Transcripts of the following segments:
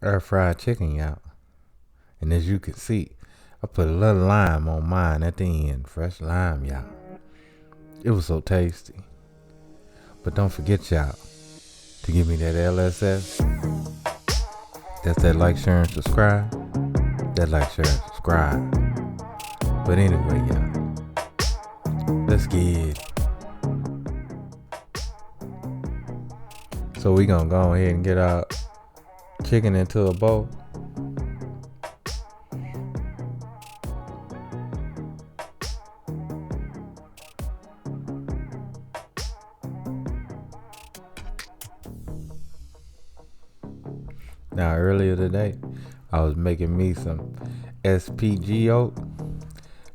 air fried chicken, y'all. And as you can see, I put a little lime on mine at the end. Fresh lime, y'all. It was so tasty. But don't forget, y'all, to give me that LSS. That's that like, share, and subscribe. That like, share, and subscribe. But anyway, y'all, let's get it. So we gonna go ahead and get our chicken into a bowl. Now earlier today, I was making me some SPGO.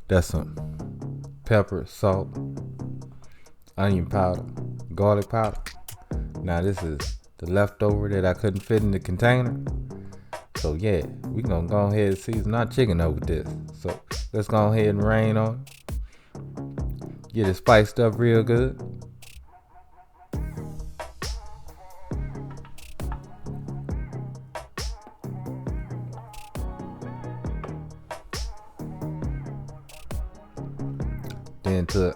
That's some pepper, salt, onion powder, garlic powder. Now this is the leftover that I couldn't fit in the container. So yeah, we gonna go ahead and season our chicken over this. So let's go ahead and rain on it. Get it spiced up real good. Then to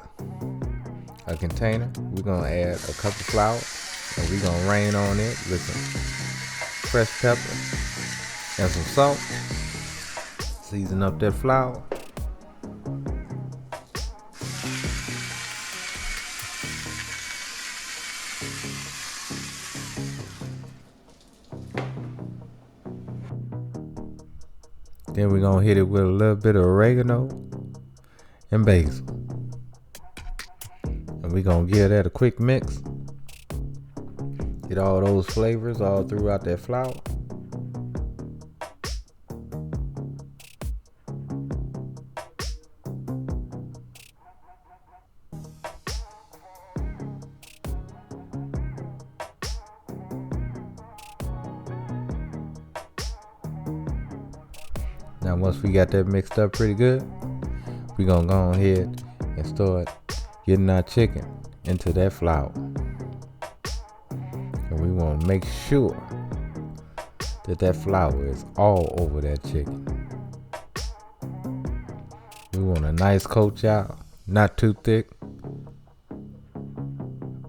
a container, we're gonna add a cup of flour, and we're gonna rain on it with some fresh pepper and some salt. Season up that flour. Then we're gonna hit it with a little bit of oregano and basil. And we're gonna give that a quick mix. Get all those flavors all throughout that flour. Now once we got that mixed up pretty good, we're gonna go ahead and start getting our chicken into that flour. And we want to make sure that that flour is all over that chicken. We want a nice coat, y'all, not too thick,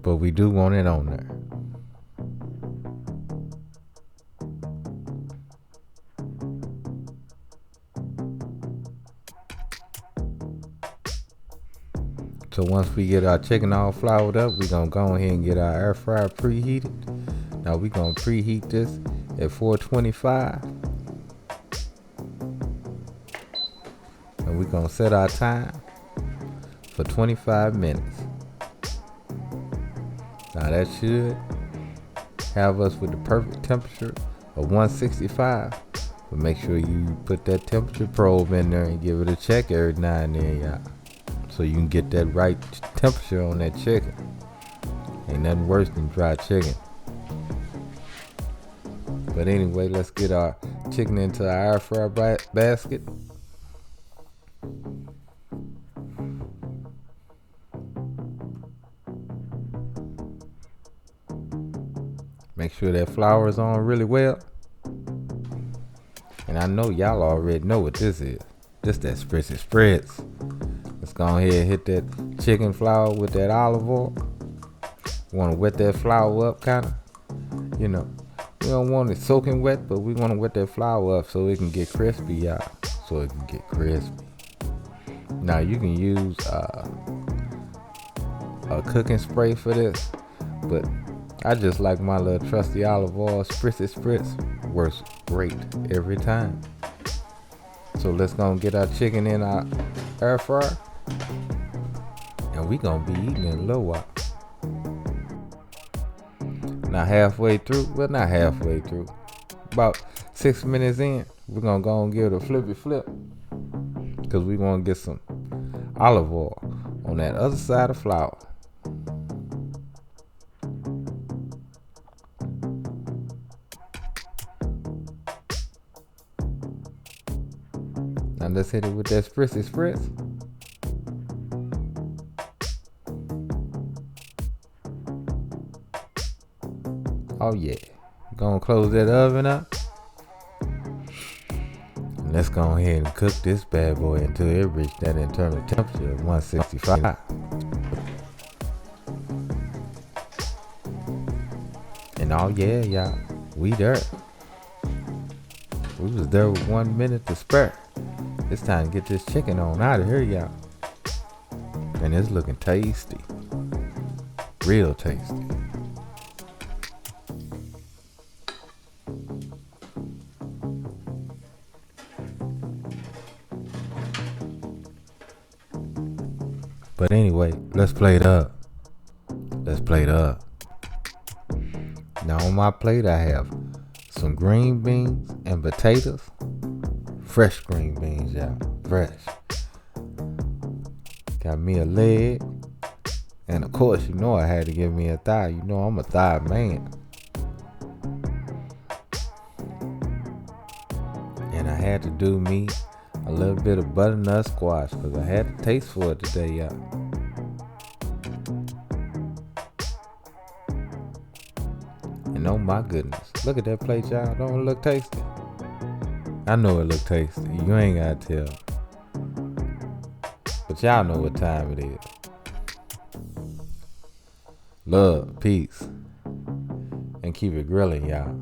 but we do want it on there. So once we get our chicken all floured up, we're gonna go ahead and get our air fryer preheated. Now we're gonna preheat this at 425. And we're gonna set our time for 25 minutes. Now that should have us with the perfect temperature of 165. But make sure you put that temperature probe in there and give it a check every now and then, y'all. So you can get that right temperature on that chicken. Ain't nothing worse than dry chicken. But anyway, let's get our chicken into our air fryer basket. Make sure that flour is on really well. And I know y'all already know what this is. This that spritzy spritz. Let's go ahead and hit that chicken flour with that olive oil. Want to wet that flour up kind of. You know, we don't want it soaking wet, but we want to wet that flour up so it can get crispy, y'all. So it can get crispy. Now you can use a cooking spray for this, but I just like my little trusty olive oil. Spritzy spritz works great every time. So let's go and get our chicken in our air fryer. And we gonna be eating in a little while. Now halfway through, well not halfway through, about 6 minutes in, we're gonna go and give it a flippy flip. Cause we wanna get some olive oil on that other side of flour. Now let's hit it with that spritzy spritz. Oh yeah. Gonna close that oven up. Let's go ahead and cook this bad boy until it reaches that internal temperature of 165. And oh yeah, y'all, we there. We was there with 1 minute to spare. It's time to get this chicken on out of here, y'all. And it's looking tasty. Real tasty. But anyway, let's plate up. Let's plate up. Now on my plate I have some green beans and potatoes. Fresh green beans, y'all. Fresh. Got me a leg. And of course, you know I had to give me a thigh. You know I'm a thigh man. And I had to do me a little bit of butternut squash because I had to taste for it today, y'all. And oh my goodness, look at that plate, y'all. Don't it look tasty? I know it look tasty. You ain't gotta tell. But y'all know what time it is. Love, peace, and keep it grilling, y'all.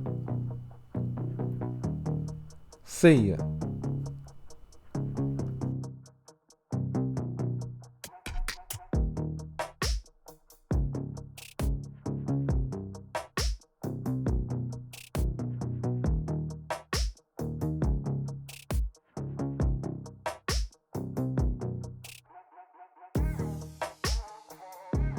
See ya.